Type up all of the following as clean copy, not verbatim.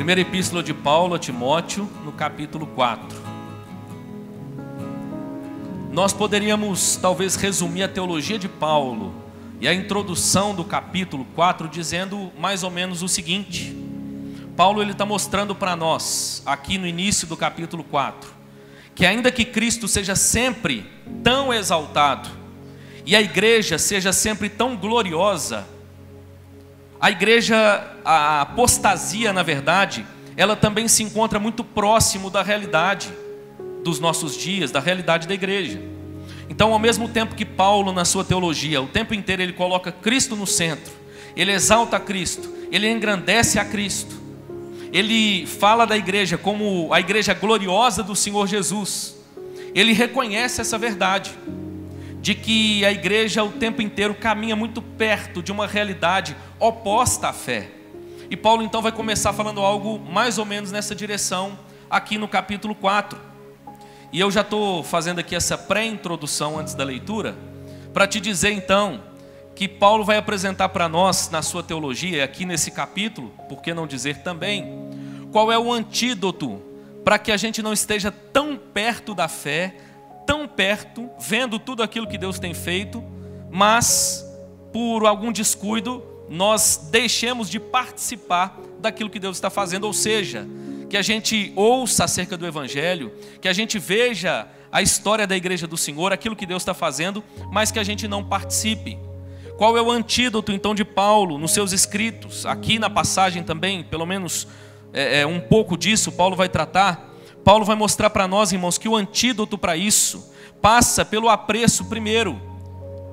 Primeira epístola de Paulo a Timóteo, no capítulo 4. Nós poderíamos talvez resumir a teologia de Paulo e a introdução do capítulo 4 dizendo mais ou menos o seguinte: Paulo está mostrando para nós, aqui no início do capítulo 4, que ainda que Cristo seja sempre tão exaltado e a igreja seja sempre tão gloriosa, a igreja, a apostasia, na verdade, ela também se encontra muito próximo da realidade dos nossos dias, da realidade da igreja. Então, ao mesmo tempo que Paulo, na sua teologia, o tempo inteiro ele coloca Cristo no centro, ele exalta Cristo, ele engrandece a Cristo, ele fala da igreja como a igreja gloriosa do Senhor Jesus, ele reconhece essa verdade, de que a igreja o tempo inteiro caminha muito perto de uma realidade oposta à fé. E Paulo então vai começar falando algo mais ou menos nessa direção, aqui no capítulo 4. E eu já estou fazendo aqui essa pré-introdução antes da leitura, para te dizer então, que Paulo vai apresentar para nós, na sua teologia, aqui nesse capítulo, por que não dizer também, qual é o antídoto para que a gente não esteja tão perto da fé, tão perto, vendo tudo aquilo que Deus tem feito, mas por algum descuido nós deixemos de participar daquilo que Deus está fazendo, ou seja, que a gente ouça acerca do Evangelho, que a gente veja a história da igreja do Senhor, aquilo que Deus está fazendo, mas que a gente não participe. Qual é o antídoto então de Paulo nos seus escritos? Aqui na passagem também, pelo menos um pouco disso, Paulo vai tratar. Paulo vai mostrar para nós, irmãos, que o antídoto para isso passa pelo apreço primeiro,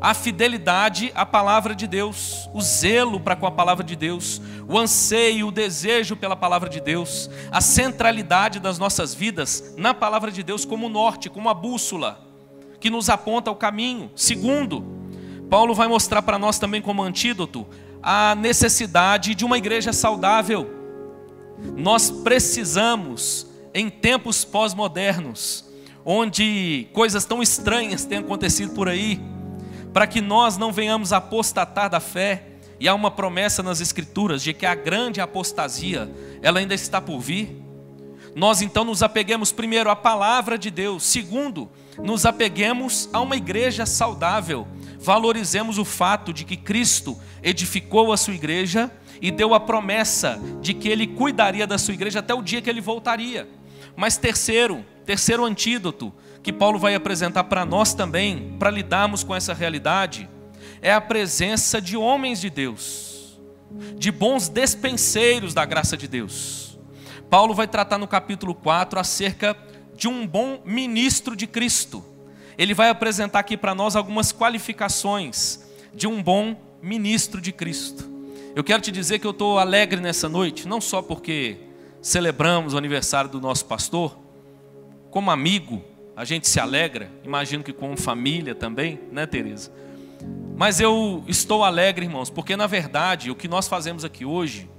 a fidelidade à palavra de Deus, o zelo para com a palavra de Deus, o anseio, o desejo pela palavra de Deus, a centralidade das nossas vidas na palavra de Deus como norte, como a bússola que nos aponta o caminho. Segundo, Paulo vai mostrar para nós também como antídoto a necessidade de uma igreja saudável. Nós precisamos, em tempos pós-modernos, onde coisas tão estranhas têm acontecido por aí, para que nós não venhamos apostatar da fé, e há uma promessa nas Escrituras de que a grande apostasia, ela ainda está por vir. Nós então nos apeguemos primeiro à palavra de Deus, segundo, nos apeguemos a uma igreja saudável, valorizemos o fato de que Cristo edificou a sua igreja e deu a promessa de que Ele cuidaria da sua igreja até o dia que Ele voltaria. Mas terceiro antídoto que Paulo vai apresentar para nós também, para lidarmos com essa realidade, é a presença de homens de Deus, de bons despenseiros da graça de Deus. Paulo vai tratar no capítulo 4 acerca de um bom ministro de Cristo. Ele vai apresentar aqui para nós algumas qualificações de um bom ministro de Cristo. Eu quero te dizer que eu estou alegre nessa noite, não só porque celebramos o aniversário do nosso pastor, como amigo, a gente se alegra, imagino que como família também, né, Tereza? Mas eu estou alegre, irmãos, porque na verdade o que nós fazemos aqui hoje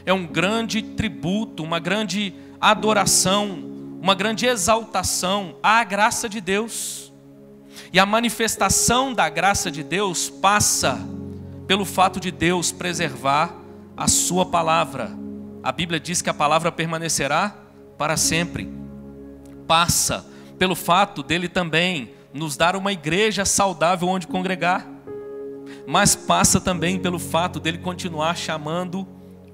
é um grande tributo, uma grande adoração, uma grande exaltação à graça de Deus. E a manifestação da graça de Deus passa pelo fato de Deus preservar a sua palavra. A Bíblia diz que a palavra permanecerá para sempre. Passa pelo fato dele também nos dar uma igreja saudável onde congregar, mas passa também pelo fato dele continuar chamando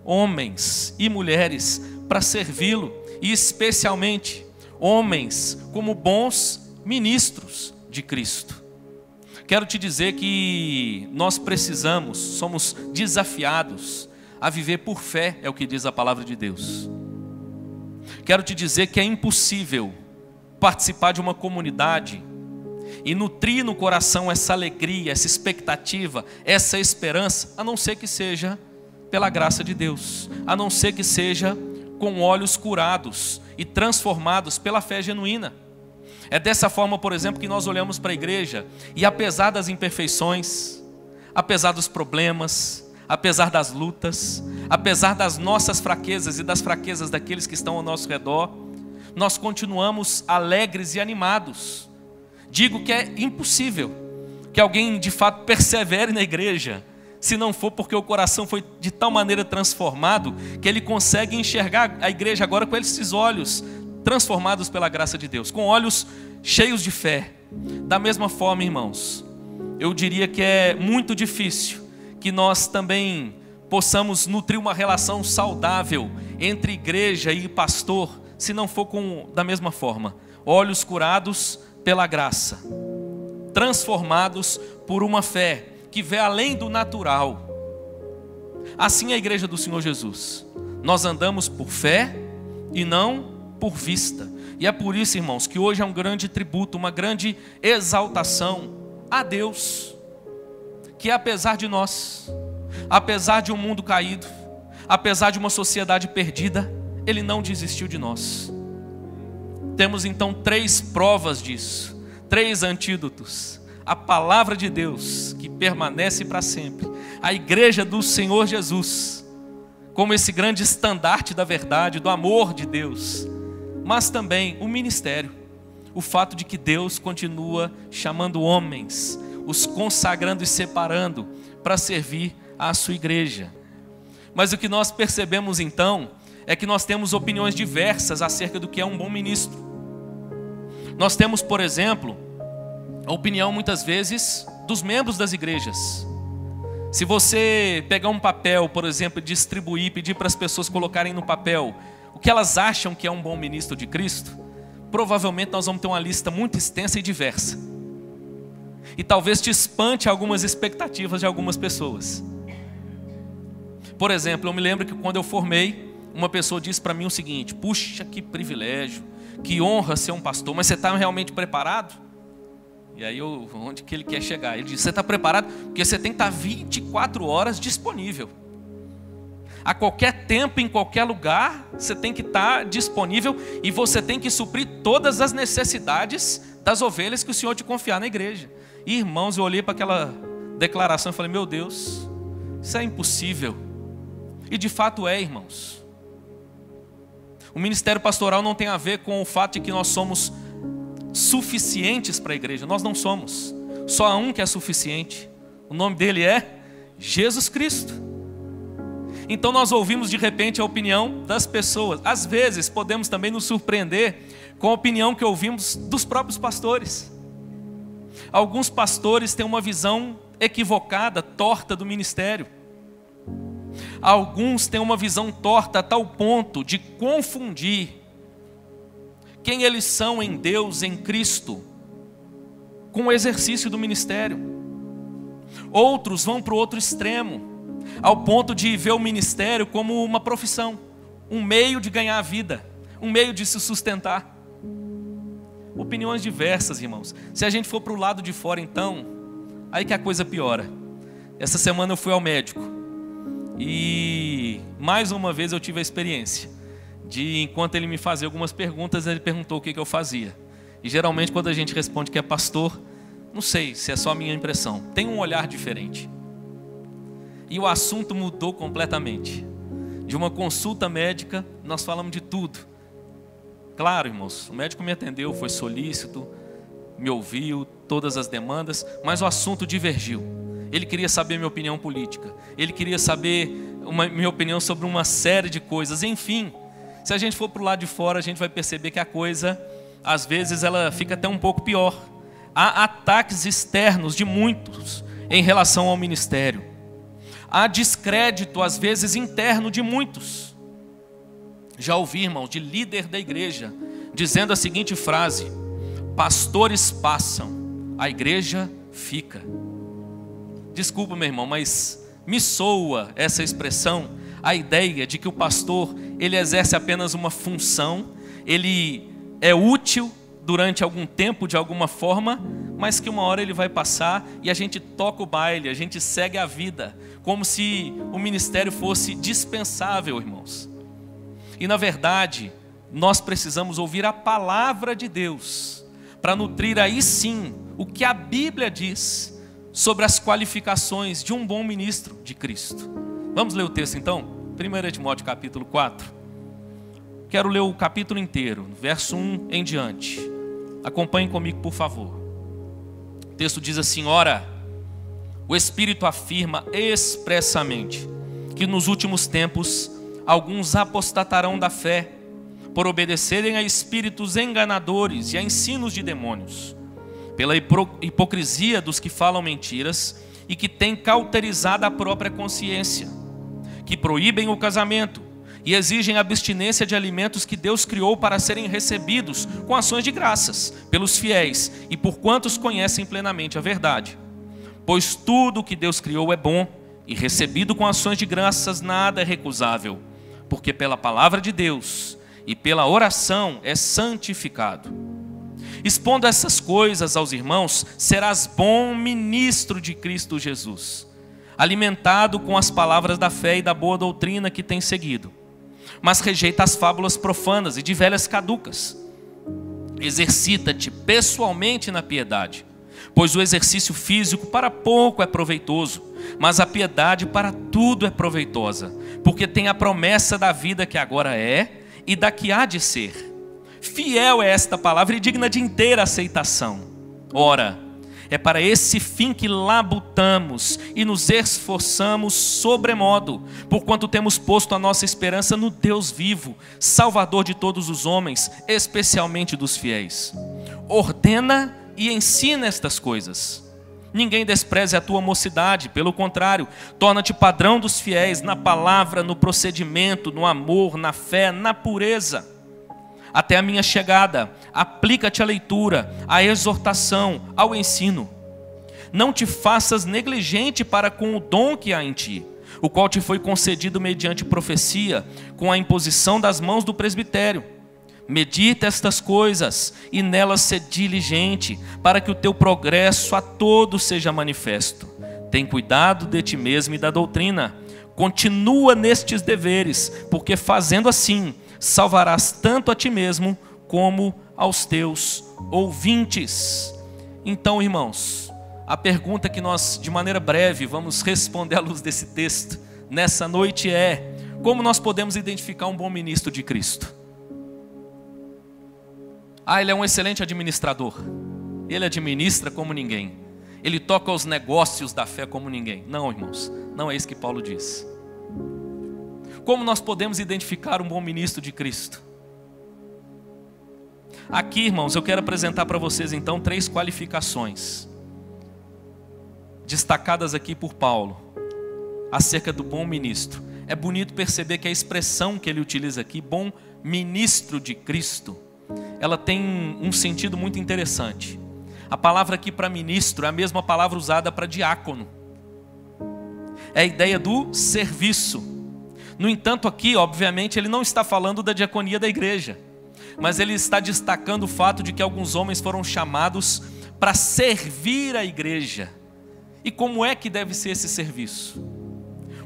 homens e mulheres para servi-lo, e especialmente homens como bons ministros de Cristo. Quero te dizer que nós precisamos, somos desafiados a viver por fé, é o que diz a palavra de Deus. Quero te dizer que é impossível participar de uma comunidade e nutrir no coração essa alegria, essa expectativa, essa esperança, a não ser que seja pela graça de Deus, a não ser que seja com olhos curados e transformados pela fé genuína. É dessa forma, por exemplo, que nós olhamos para a igreja e apesar das imperfeições, apesar dos problemas, apesar das lutas, apesar das nossas fraquezas e das fraquezas daqueles que estão ao nosso redor, nós continuamos alegres e animados. Digo que é impossível que alguém de fato persevere na igreja se não for porque o coração foi de tal maneira transformado que ele consegue enxergar a igreja agora com esses olhos transformados pela graça de Deus, com olhos cheios de fé. Da mesma forma, irmãos, eu diria que é muito difícil que nós também possamos nutrir uma relação saudável entre igreja e pastor, se não for da mesma forma, olhos curados pela graça, transformados por uma fé que vê além do natural. Assim é a igreja do Senhor Jesus. Nós andamos por fé e não por vista. E é por isso, irmãos, que hoje é um grande tributo, uma grande exaltação a Deus, que apesar de nós, apesar de um mundo caído, apesar de uma sociedade perdida, Ele não desistiu de nós. Temos então 3 provas disso, 3 antídotos. A palavra de Deus, que permanece para sempre. A igreja do Senhor Jesus, como esse grande estandarte da verdade, do amor de Deus. Mas também o ministério. O fato de que Deus continua chamando homens, os consagrando e separando para servir à sua igreja. Mas o que nós percebemos então, é que nós temos opiniões diversas acerca do que é um bom ministro. Nós temos, por exemplo, a opinião muitas vezes dos membros das igrejas. Se você pegar um papel, por exemplo, distribuir, pedir para as pessoas colocarem no papel o que elas acham que é um bom ministro de Cristo, provavelmente nós vamos ter uma lista muito extensa e diversa. E talvez te espante algumas expectativas de algumas pessoas. Por exemplo, eu me lembro que quando eu formei, uma pessoa disse para mim o seguinte: puxa, que privilégio, que honra ser um pastor, mas você está realmente preparado? E aí, onde que ele quer chegar? Ele diz: você está preparado? Porque você tem que estar 24 horas disponível. A qualquer tempo, em qualquer lugar, você tem que estar disponível e você tem que suprir todas as necessidades das ovelhas que o Senhor te confiar na igreja. E, irmãos, eu olhei para aquela declaração e falei: meu Deus, isso é impossível. E de fato é, irmãos. O ministério pastoral não tem a ver com o fato de que nós somos suficientes para a igreja. Nós não somos. Só há um que é suficiente. O nome dele é Jesus Cristo. Então nós ouvimos de repente a opinião das pessoas. Às vezes podemos também nos surpreender com a opinião que ouvimos dos próprios pastores. Alguns pastores têm uma visão equivocada, torta do ministério. Alguns têm uma visão torta a tal ponto de confundir quem eles são em Deus, em Cristo, com o exercício do ministério. Outros vão para o outro extremo, ao ponto de ver o ministério como uma profissão, um meio de ganhar a vida, um meio de se sustentar. Opiniões diversas, irmãos. Se a gente for para o lado de fora, então, aí que a coisa piora. Essa semana eu fui ao médico e mais uma vez eu tive a experiência de, enquanto ele me fazia algumas perguntas, ele perguntou o que eu fazia. E geralmente quando a gente responde que é pastor, não sei se é só a minha impressão, tem um olhar diferente. E o assunto mudou completamente. De uma consulta médica, nós falamos de tudo. Claro, irmãos, o médico me atendeu, foi solícito, me ouviu, todas as demandas, mas o assunto divergiu. Ele queria saber minha opinião política, ele queria saber minha opinião sobre uma série de coisas. Enfim, se a gente for para o lado de fora, a gente vai perceber que a coisa, às vezes, ela fica até um pouco pior. Há ataques externos de muitos em relação ao ministério. Há descrédito, às vezes, interno de muitos. Já ouvi, irmão, de líder da igreja, dizendo a seguinte frase: pastores passam, a igreja fica. Desculpa, meu irmão, mas me soa essa expressão, a ideia de que o pastor, ele exerce apenas uma função, ele é útil durante algum tempo, de alguma forma, mas que uma hora ele vai passar e a gente toca o baile, a gente segue a vida, como se o ministério fosse dispensável, irmãos. E na verdade, nós precisamos ouvir a palavra de Deus, para nutrir aí sim o que a Bíblia diz sobre as qualificações de um bom ministro de Cristo. Vamos ler o texto então? 1 Timóteo capítulo 4. Quero ler o capítulo inteiro, verso 1 em diante. Acompanhem comigo, por favor. O texto diz assim: ora, o Espírito afirma expressamente que nos últimos tempos alguns apostatarão da fé por obedecerem a espíritos enganadores e a ensinos de demônios, pela hipocrisia dos que falam mentiras e que têm cauterizado a própria consciência, que proíbem o casamento e exigem abstinência de alimentos que Deus criou para serem recebidos com ações de graças pelos fiéis e por quantos conhecem plenamente a verdade. Pois tudo o que Deus criou é bom, e recebido com ações de graças nada é recusável, porque pela palavra de Deus e pela oração é santificado. Expondo essas coisas aos irmãos, serás bom ministro de Cristo Jesus, alimentado com as palavras da fé e da boa doutrina que tens seguido. Mas rejeita as fábulas profanas e de velhas caducas. Exercita-te pessoalmente na piedade, pois o exercício físico para pouco é proveitoso, mas a piedade para tudo é proveitosa, porque tem a promessa da vida que agora é e da que há de ser. Fiel é esta palavra e digna de inteira aceitação. Ora, é para esse fim que labutamos e nos esforçamos sobremodo, porquanto temos posto a nossa esperança no Deus vivo, Salvador de todos os homens, especialmente dos fiéis. Ordena e ensina estas coisas. Ninguém despreze a tua mocidade, pelo contrário, torna-te padrão dos fiéis na palavra, no procedimento, no amor, na fé, na pureza. Até a minha chegada, aplica-te à leitura, à exortação, ao ensino. Não te faças negligente para com o dom que há em ti, o qual te foi concedido mediante profecia, com a imposição das mãos do presbitério. Medita estas coisas e nelas sê diligente, para que o teu progresso a todos seja manifesto. Tem cuidado de ti mesmo e da doutrina. Continua nestes deveres, porque fazendo assim, salvarás tanto a ti mesmo como aos teus ouvintes. Então, irmãos, a pergunta que nós, de maneira breve, vamos responder à luz desse texto nessa noite é: como nós podemos identificar um bom ministro de Cristo? Ele é um excelente administrador. Ele administra como ninguém. Ele toca os negócios da fé como ninguém. Não, irmãos, não é isso que Paulo diz. Como nós podemos identificar um bom ministro de Cristo? Aqui, irmãos, eu quero apresentar para vocês então 3 qualificações destacadas aqui por Paulo acerca do bom ministro. É bonito perceber que a expressão que ele utiliza aqui, bom ministro de Cristo, ela tem um sentido muito interessante. A palavra aqui para ministro é a mesma palavra usada para diácono. É a ideia do serviço. No entanto, aqui, obviamente, ele não está falando da diaconia da igreja, mas ele está destacando o fato de que alguns homens foram chamados para servir a igreja. E como é que deve ser esse serviço?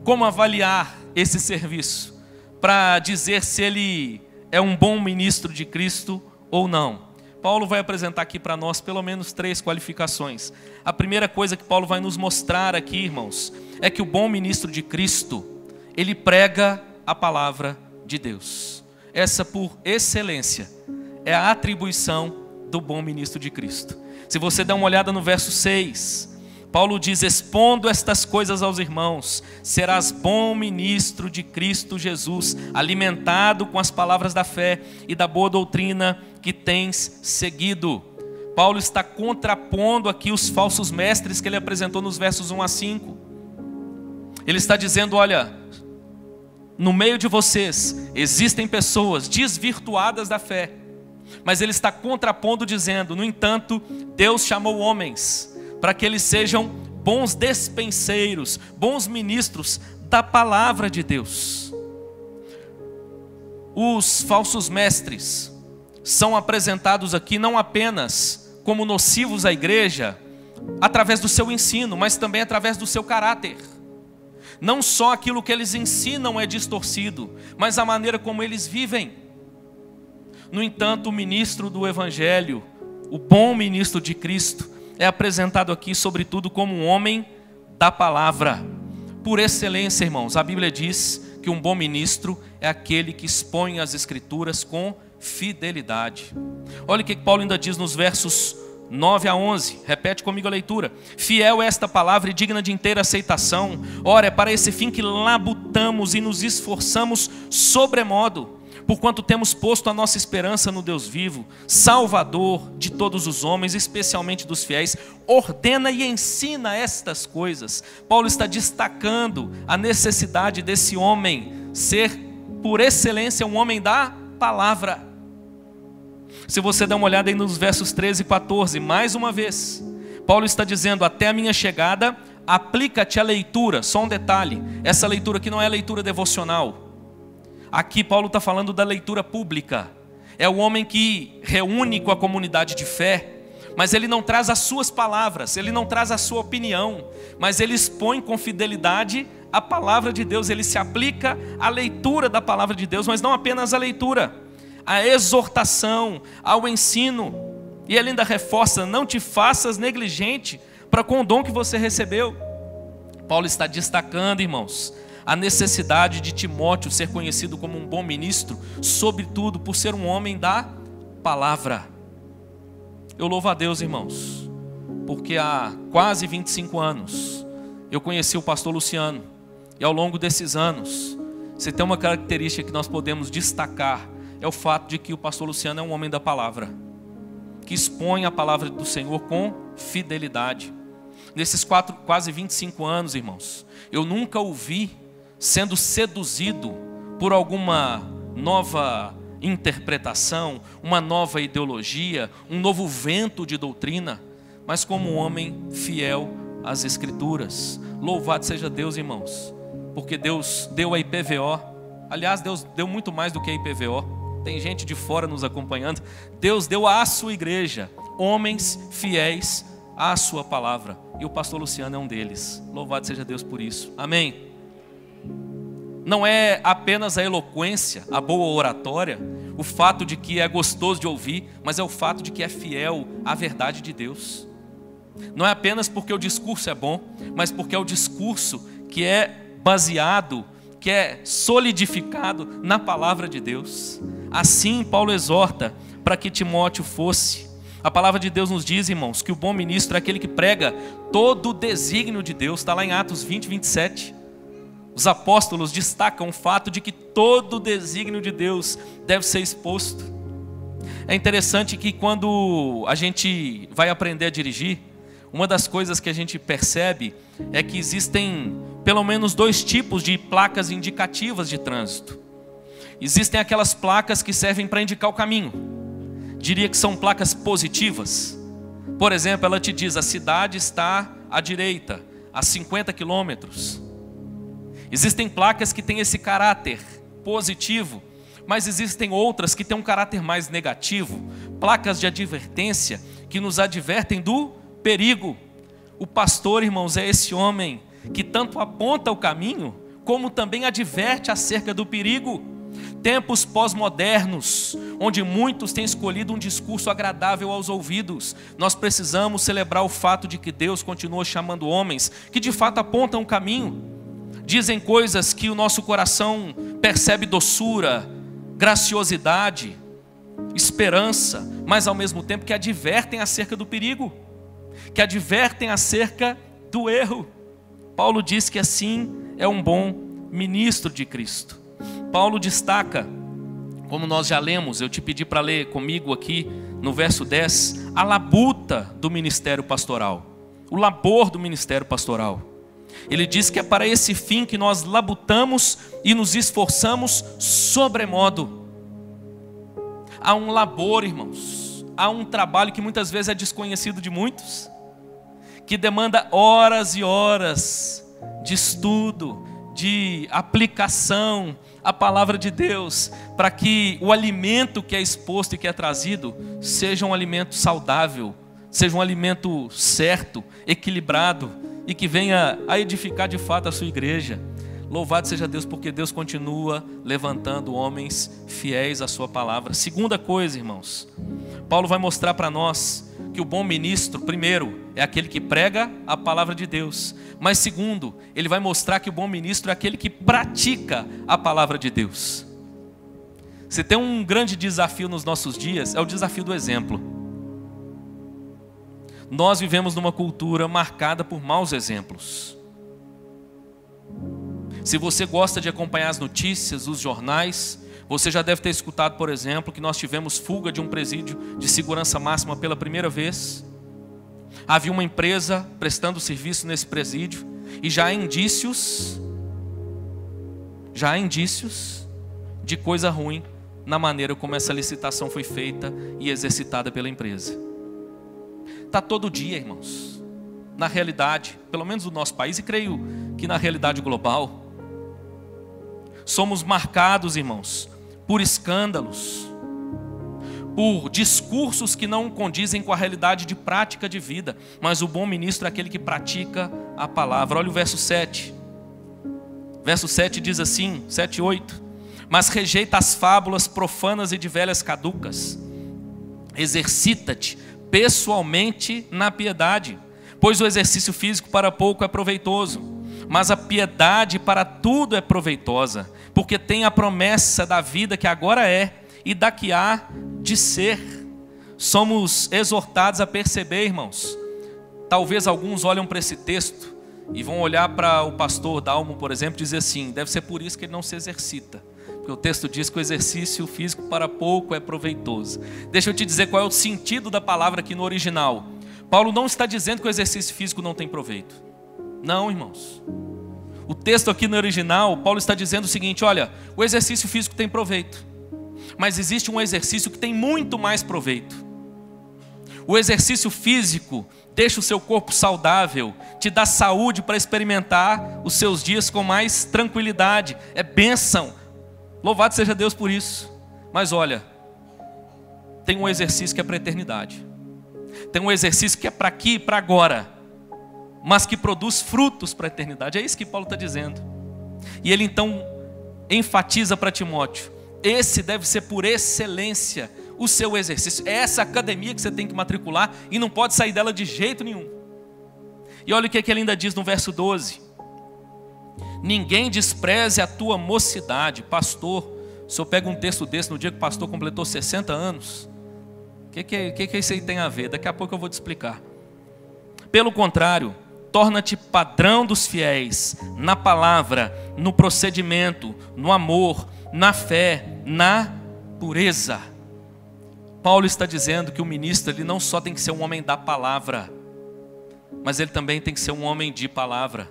Como avaliar esse serviço para dizer se ele é um bom ministro de Cristo ou não? Paulo vai apresentar aqui para nós pelo menos 3 qualificações. A primeira coisa que Paulo vai nos mostrar aqui, irmãos, é que o bom ministro de Cristo, ele prega a palavra de Deus. Essa, por excelência, é a atribuição do bom ministro de Cristo. Se você der uma olhada no verso 6, Paulo diz: expondo estas coisas aos irmãos, serás bom ministro de Cristo Jesus, alimentado com as palavras da fé e da boa doutrina que tens seguido. Paulo está contrapondo aqui os falsos mestres que ele apresentou nos versos 1 a 5. Ele está dizendo: olha, no meio de vocês existem pessoas desvirtuadas da fé, mas ele está contrapondo dizendo: no entanto, Deus chamou homens para que eles sejam bons despenseiros, bons ministros da palavra de Deus. Os falsos mestres são apresentados aqui não apenas como nocivos à igreja, através do seu ensino, mas também através do seu caráter. Não só aquilo que eles ensinam é distorcido, mas a maneira como eles vivem. No entanto, o ministro do Evangelho, o bom ministro de Cristo, é apresentado aqui sobretudo como um homem da palavra. Por excelência, irmãos, a Bíblia diz que um bom ministro é aquele que expõe as Escrituras com fidelidade. Olha o que Paulo ainda diz nos versos 9 a 11, repete comigo a leitura. Fiel é esta palavra e digna de inteira aceitação. Ora, é para esse fim que labutamos e nos esforçamos sobremodo, porquanto temos posto a nossa esperança no Deus vivo, Salvador de todos os homens, especialmente dos fiéis. Ordena e ensina estas coisas. Paulo está destacando a necessidade desse homem ser, por excelência, um homem da palavra. Se você der uma olhada aí nos versos 13 e 14, mais uma vez, Paulo está dizendo: até a minha chegada, aplica-te à leitura. Só um detalhe, essa leitura aqui não é leitura devocional. Aqui Paulo está falando da leitura pública. É o homem que reúne com a comunidade de fé, mas ele não traz as suas palavras, ele não traz a sua opinião, mas ele expõe com fidelidade a palavra de Deus. Ele se aplica à leitura da palavra de Deus, mas não apenas à leitura, à exortação, ao ensino. E ele ainda reforça: não te faças negligente para com o dom que você recebeu. Paulo está destacando, irmãos, a necessidade de Timóteo ser conhecido como um bom ministro, sobretudo por ser um homem da palavra. Eu louvo a Deus, irmãos, porque há quase 25 anos eu conheci o pastor Luciano, e ao longo desses anos, se tem uma característica que nós podemos destacar, é o fato de que o pastor Luciano é um homem da palavra, que expõe a palavra do Senhor com fidelidade. Nesses quase 25 anos, irmãos, eu nunca o vi sendo seduzido por alguma nova interpretação, uma nova ideologia, um novo vento de doutrina, mas como um homem fiel às Escrituras. Louvado seja Deus, irmãos, porque Deus deu a IPVO. Aliás, Deus deu muito mais do que a IPVO. Tem gente de fora nos acompanhando. Deus deu à sua igreja homens fiéis à sua palavra, e o pastor Luciano é um deles. Louvado seja Deus por isso. Amém. Não é apenas a eloquência, a boa oratória, o fato de que é gostoso de ouvir, mas é o fato de que é fiel à verdade de Deus. Não é apenas porque o discurso é bom, mas porque é o discurso que é baseado, que é solidificado na palavra de Deus. Assim Paulo exorta para que Timóteo fosse. A palavra de Deus nos diz, irmãos, que o bom ministro é aquele que prega todo o desígnio de Deus. Está lá em Atos 20, 27. Os apóstolos destacam o fato de que todo o desígnio de Deus deve ser exposto. É interessante que quando a gente vai aprender a dirigir, uma das coisas que a gente percebe é que existem pelo menos 2 tipos de placas indicativas de trânsito. Existem aquelas placas que servem para indicar o caminho. Diria que são placas positivas. Por exemplo, ela te diz: a cidade está à direita, a 50 quilômetros. Existem placas que têm esse caráter positivo, mas existem outras que têm um caráter mais negativo. Placas de advertência que nos advertem do perigo. O pastor, irmãos, é esse homem que tanto aponta o caminho, como também adverte acerca do perigo. Tempos pós-modernos, onde muitos têm escolhido um discurso agradável aos ouvidos, nós precisamos celebrar o fato de que Deus continua chamando homens que de fato apontam o caminho. Dizem coisas que o nosso coração percebe doçura, graciosidade, esperança, mas ao mesmo tempo que advertem acerca do perigo, que advertem acerca do erro. Paulo diz que assim é um bom ministro de Cristo. Paulo destaca, como nós já lemos, eu te pedi para ler comigo aqui no verso 10, a labuta do ministério pastoral, o labor do ministério pastoral. Ele diz que é para esse fim que nós labutamos e nos esforçamos sobremodo. Há um labor, irmãos, há um trabalho que muitas vezes é desconhecido de muitos, que demanda horas e horas de estudo, de aplicação à palavra de Deus, para que o alimento que é exposto e que é trazido seja um alimento saudável, seja um alimento certo, equilibrado, e que venha a edificar de fato a sua igreja. Louvado seja Deus, porque Deus continua levantando homens fiéis à sua palavra. Segunda coisa, irmãos, Paulo vai mostrar para nós que o bom ministro, primeiro, é aquele que prega a palavra de Deus, mas segundo, ele vai mostrar que o bom ministro é aquele que pratica a palavra de Deus. Se tem um grande desafio nos nossos dias, é o desafio do exemplo. Nós vivemos numa cultura marcada por maus exemplos. Se você gosta de acompanhar as notícias, os jornais, você já deve ter escutado, por exemplo, que nós tivemos fuga de um presídio de segurança máxima pela primeira vez. Havia uma empresa prestando serviço nesse presídio e já há indícios de coisa ruim na maneira como essa licitação foi feita e exercitada pela empresa. Está todo dia, irmãos, na realidade, pelo menos do nosso país, e creio que na realidade global, somos marcados, irmãos, por escândalos, por discursos que não condizem com a realidade de prática de vida. Mas o bom ministro é aquele que pratica a palavra. Olha o verso 7. Verso 7 diz assim, 7 e 8. Mas rejeita as fábulas profanas e de velhas caducas. Exercita-te pessoalmente na piedade, pois o exercício físico para pouco é proveitoso, mas a piedade para tudo é proveitosa, porque tem a promessa da vida que agora é e da que há de ser. Somos exortados a perceber, irmãos. Talvez alguns olham para esse texto e vão olhar para o pastor Dalmo, por exemplo, e dizer assim: deve ser por isso que ele não se exercita, porque o texto diz que o exercício físico para pouco é proveitoso. Deixa eu te dizer qual é o sentido da palavra aqui no original. Paulo não está dizendo que o exercício físico não tem proveito. Não, irmãos. O texto aqui no original, Paulo está dizendo o seguinte: olha, o exercício físico tem proveito, mas existe um exercício que tem muito mais proveito. O exercício físico deixa o seu corpo saudável, te dá saúde para experimentar os seus dias com mais tranquilidade. É bênção. Louvado seja Deus por isso. Mas olha, tem um exercício que é para a eternidade. Tem um exercício que é para aqui e para agora, mas que produz frutos para a eternidade. É isso que Paulo está dizendo. E ele então enfatiza para Timóteo: esse deve ser por excelência o seu exercício. É essa academia que você tem que matricular e não pode sair dela de jeito nenhum. E olha o que ele ainda diz no verso 12: ninguém despreze a tua mocidade. Pastor, o senhor pega um texto desse no dia que o pastor completou 60 anos. O que isso aí tem a ver? Daqui a pouco eu vou te explicar. Pelo contrário, torna-te padrão dos fiéis na palavra, no procedimento, no amor, na fé, na pureza. Paulo está dizendo que o ministro, ele não só tem que ser um homem da palavra, mas ele também tem que ser um homem de palavra.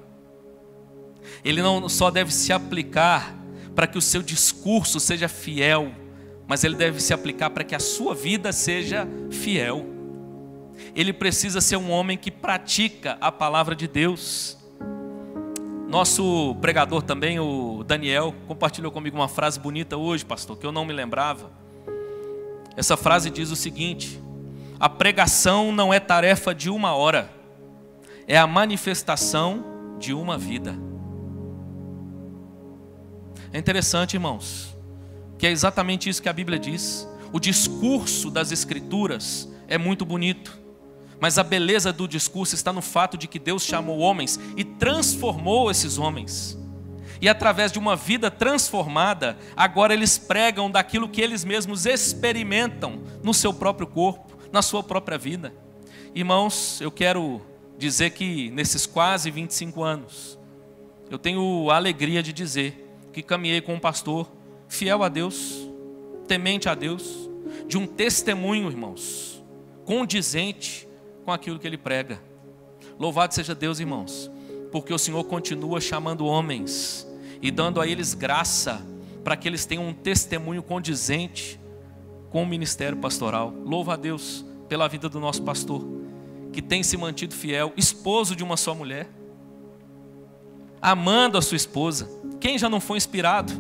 Ele não só deve se aplicar para que o seu discurso seja fiel, mas ele deve se aplicar para que a sua vida seja fiel. Ele precisa ser um homem que pratica a palavra de Deus. Nosso pregador também, o Daniel, compartilhou comigo uma frase bonita hoje, pastor, que eu não me lembrava. Essa frase diz o seguinte: a pregação não é tarefa de uma hora, é a manifestação de uma vida. É interessante, irmãos, que é exatamente isso que a Bíblia diz. O discurso das Escrituras é muito bonito, mas a beleza do discurso está no fato de que Deus chamou homens e transformou esses homens. E através de uma vida transformada, agora eles pregam daquilo que eles mesmos experimentam no seu próprio corpo, na sua própria vida. Irmãos, eu quero dizer que nesses quase 25 anos, eu tenho a alegria de dizer que caminhei com um pastor fiel a Deus, temente a Deus, de um testemunho, irmãos, condizente com aquilo que ele prega. Louvado seja Deus, irmãos, porque o Senhor continua chamando homens e dando a eles graça para que eles tenham um testemunho condizente com o ministério pastoral. Louva a Deus pela vida do nosso pastor, que tem se mantido fiel, esposo de uma só mulher, amando a sua esposa. Quem já não foi inspirado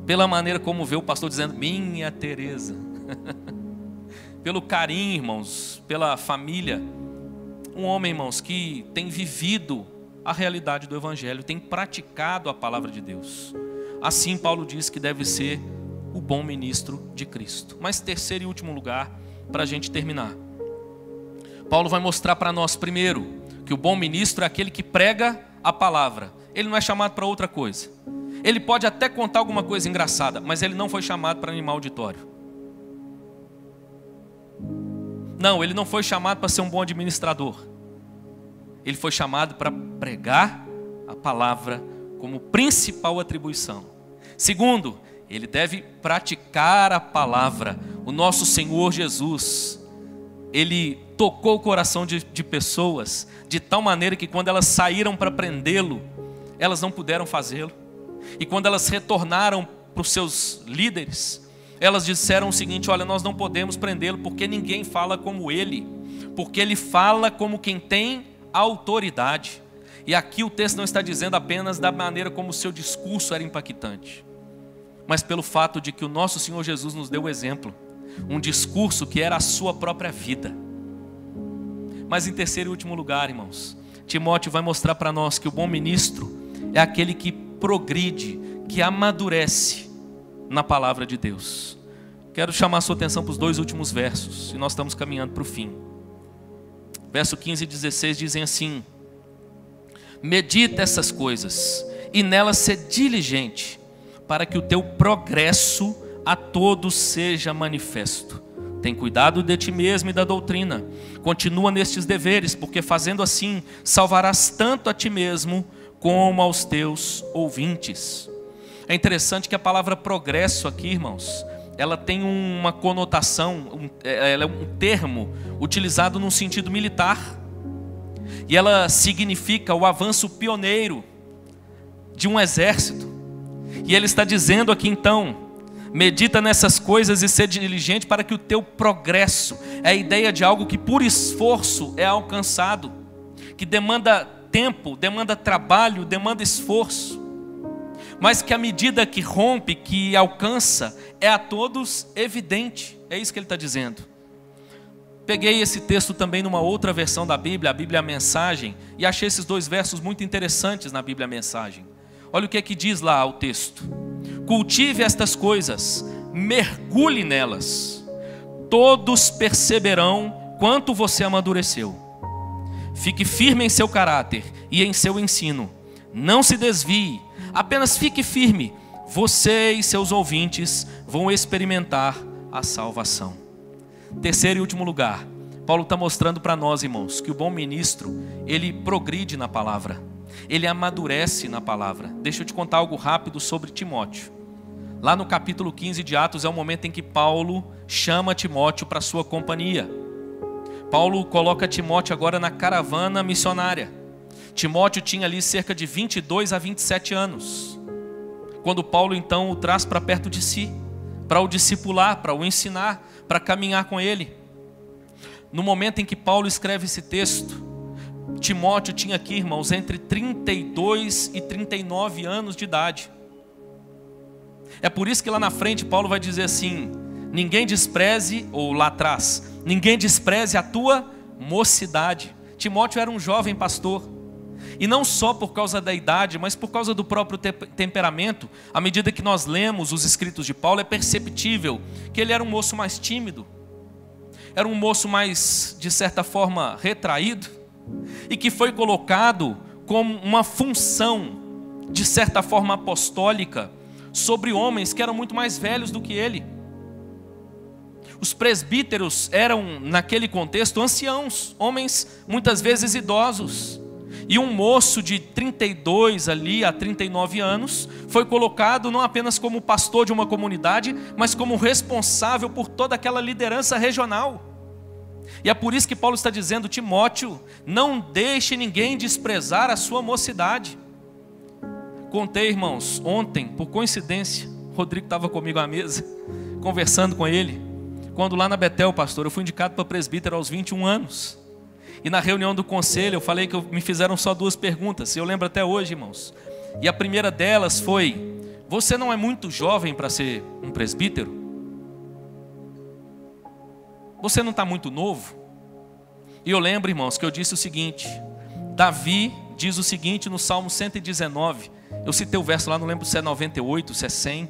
pela maneira como vê o pastor dizendo minha Teresa? Pelo carinho, irmãos, pela família. Um homem, irmãos, que tem vivido a realidade do Evangelho, tem praticado a palavra de Deus. Assim Paulo diz que deve ser o bom ministro de Cristo. Mas terceiro e último lugar, para a gente terminar, Paulo vai mostrar para nós primeiro que o bom ministro é aquele que prega a palavra. Ele não é chamado para outra coisa. Ele pode até contar alguma coisa engraçada, mas ele não foi chamado para animar auditório. Não, ele não foi chamado para ser um bom administrador. Ele foi chamado para pregar a palavra como principal atribuição. Segundo, ele deve praticar a palavra. O nosso Senhor Jesus, ele tocou o coração de pessoas de tal maneira que quando elas saíram para prendê-lo, elas não puderam fazê-lo. E quando elas retornaram para os seus líderes, elas disseram o seguinte: olha, nós não podemos prendê-lo porque ninguém fala como ele, porque ele fala como quem tem autoridade. E aqui o texto não está dizendo apenas da maneira como o seu discurso era impactante, mas pelo fato de que o nosso Senhor Jesus nos deu o exemplo, um discurso que era a sua própria vida. Mas em terceiro e último lugar, irmãos, Timóteo vai mostrar para nós que o bom ministro é aquele que progride, que amadurece na palavra de Deus. Quero chamar a sua atenção para os 2 últimos versos, e nós estamos caminhando para o fim. Verso 15 e 16 dizem assim: medita essas coisas, e nelas ser diligente, para que o teu progresso a todos seja manifesto. Tem cuidado de ti mesmo e da doutrina. Continua nestes deveres, porque fazendo assim, salvarás tanto a ti mesmo, como aos teus ouvintes. É interessante que a palavra progresso aqui, irmãos, ela tem uma conotação, ela é um termo utilizado num sentido militar. E ela significa o avanço pioneiro de um exército. E ele está dizendo aqui então: medita nessas coisas e ser diligente para que o teu progresso, é a ideia de algo que por esforço é alcançado, que demanda tempo, demanda trabalho, demanda esforço, mas que à medida que rompe, que alcança, é a todos evidente. É isso que ele está dizendo. Peguei esse texto também numa outra versão da Bíblia, a Bíblia Mensagem, e achei esses 2 versos muito interessantes na Bíblia Mensagem. Olha o que é que diz lá o texto: cultive estas coisas, mergulhe nelas, todos perceberão quanto você amadureceu. Fique firme em seu caráter e em seu ensino, não se desvie, apenas fique firme. Você e seus ouvintes vão experimentar a salvação. Terceiro e último lugar, Paulo está mostrando para nós, irmãos, que o bom ministro, ele progride na palavra, ele amadurece na palavra. Deixa eu te contar algo rápido sobre Timóteo. Lá no capítulo 15 de Atos é o momento em que Paulo chama Timóteo para sua companhia. Paulo coloca Timóteo agora na caravana missionária. Timóteo tinha ali cerca de 22 a 27 anos, quando Paulo então o traz para perto de si, para o discipular, para o ensinar, para caminhar com ele. No momento em que Paulo escreve esse texto, Timóteo tinha aqui, irmãos, entre 32 e 39 anos de idade. É por isso que lá na frente Paulo vai dizer assim: ninguém despreze, ou lá atrás, ninguém despreze a tua mocidade. Timóteo era um jovem pastor, e não só por causa da idade, mas por causa do próprio temperamento. À medida que nós lemos os escritos de Paulo, é perceptível que ele era um moço mais tímido, era um moço mais, de certa forma, retraído, e que foi colocado como uma função, de certa forma apostólica, sobre homens que eram muito mais velhos do que ele. Os presbíteros eram, naquele contexto, anciãos, homens muitas vezes idosos. E um moço de 32 ali a 39 anos foi colocado não apenas como pastor de uma comunidade, mas como responsável por toda aquela liderança regional. E é por isso que Paulo está dizendo: Timóteo, não deixe ninguém desprezar a sua mocidade. Contei, irmãos, ontem, por coincidência, o Rodrigo estava comigo à mesa, conversando com ele, quando lá na Betel, pastor, eu fui indicado para presbítero aos 21 anos. E na reunião do conselho eu falei que me fizeram só 2 perguntas, eu lembro até hoje, irmãos. E a primeira delas foi: você não é muito jovem para ser um presbítero? Você não está muito novo? E eu lembro, irmãos, que eu disse o seguinte: Davi diz o seguinte no Salmo 119, eu citei o verso lá, não lembro se é 98, se é 100,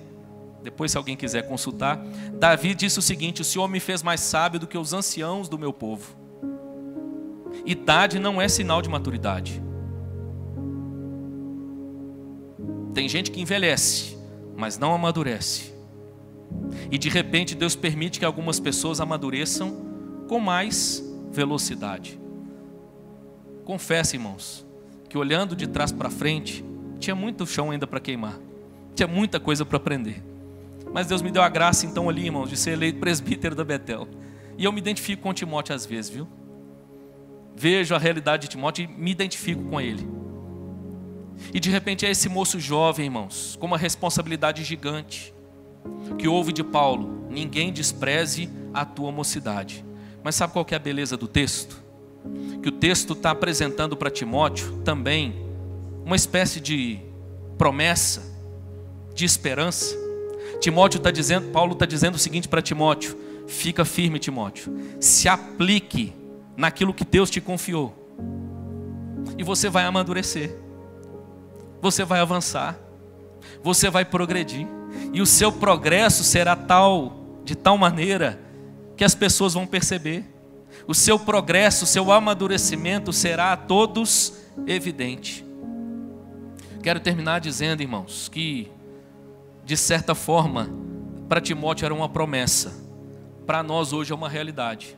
depois se alguém quiser consultar. Davi disse o seguinte: o Senhor me fez mais sábio do que os anciãos do meu povo. Idade não é sinal de maturidade. Tem gente que envelhece, mas não amadurece. E de repente Deus permite que algumas pessoas amadureçam com mais velocidade. Confesso, irmãos, que olhando de trás para frente, tinha muito chão ainda para queimar. Tinha muita coisa para aprender. Mas Deus me deu a graça então ali, irmãos, de ser eleito presbítero da Betel. E eu me identifico com Timóteo às vezes, viu? Vejo a realidade de Timóteo e me identifico com ele. E de repente é esse moço jovem, irmãos, com uma responsabilidade gigante, que ouve de Paulo: ninguém despreze a tua mocidade. Mas sabe qual que é a beleza do texto? Que o texto está apresentando para Timóteo também uma espécie de promessa, de esperança. Paulo está dizendo o seguinte para Timóteo: fica firme, Timóteo, se aplique naquilo que Deus te confiou, e você vai amadurecer, você vai avançar, você vai progredir, e o seu progresso será de tal maneira que as pessoas vão perceber. O seu progresso, o seu amadurecimento será a todos evidente. Quero terminar dizendo, irmãos, que de certa forma para Timóteo era uma promessa, para nós hoje é uma realidade.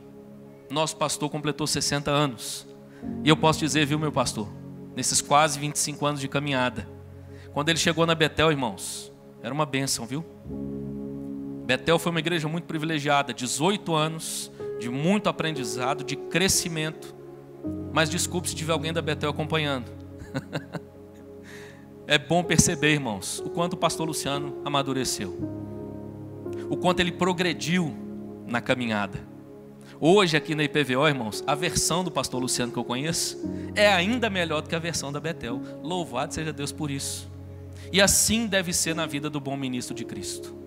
Nosso pastor completou 60 anos, e eu posso dizer, viu, meu pastor, nesses quase 25 anos de caminhada, quando ele chegou na Betel, irmãos, era uma bênção, viu? Betel foi uma igreja muito privilegiada, 18 anos de muito aprendizado, de crescimento. Mas desculpe se tiver alguém da Betel acompanhando. É bom perceber, irmãos, o quanto o pastor Luciano amadureceu, o quanto ele progrediu na caminhada. Hoje aqui na IPVO, irmãos, a versão do pastor Luciano que eu conheço é ainda melhor do que a versão da Betel. Louvado seja Deus por isso. E assim deve ser na vida do bom ministro de Cristo.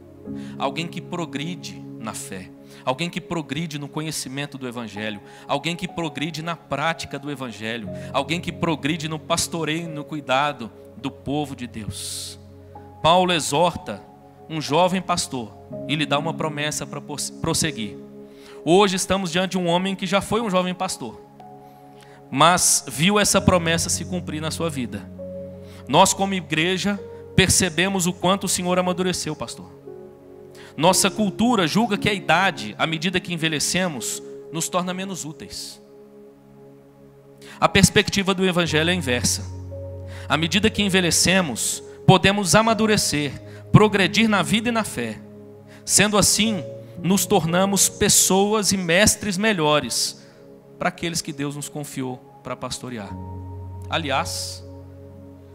Alguém que progride na fé, alguém que progride no conhecimento do Evangelho, alguém que progride na prática do Evangelho, alguém que progride no pastoreio, no cuidado do povo de Deus. Paulo exorta um jovem pastor e lhe dá uma promessa para prosseguir. Hoje estamos diante de um homem que já foi um jovem pastor, mas viu essa promessa se cumprir na sua vida. Nós, como igreja, percebemos o quanto o Senhor amadureceu, pastor. Nossa cultura julga que a idade, à medida que envelhecemos, nos torna menos úteis. A perspectiva do Evangelho é inversa. À medida que envelhecemos, podemos amadurecer, progredir na vida e na fé. Sendo assim, nos tornamos pessoas e mestres melhores para aqueles que Deus nos confiou para pastorear. Aliás,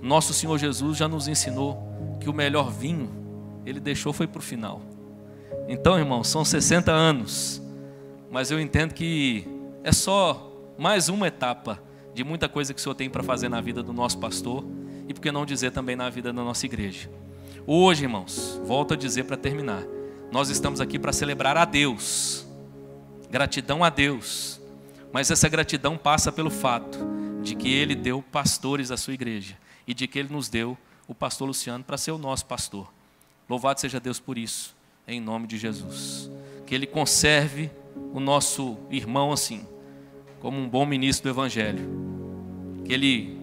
nosso Senhor Jesus já nos ensinou que o melhor vinho Ele deixou foi para o final. Então, irmãos, são 60 anos, mas eu entendo que é só mais uma etapa de muita coisa que o Senhor tem para fazer na vida do nosso pastor e, por que não dizer, também na vida da nossa igreja. Hoje, irmãos, volto a dizer para terminar, nós estamos aqui para celebrar a Deus, gratidão a Deus, mas essa gratidão passa pelo fato de que Ele deu pastores à sua igreja e de que Ele nos deu o pastor Luciano para ser o nosso pastor. Louvado seja Deus por isso, em nome de Jesus. Que Ele conserve o nosso irmão assim, como um bom ministro do Evangelho. Que Ele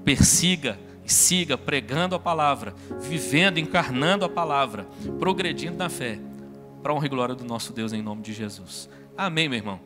persiga e siga pregando a palavra, vivendo, encarnando a palavra, progredindo na fé, para a honra e glória do nosso Deus, em nome de Jesus. Amém, meu irmão.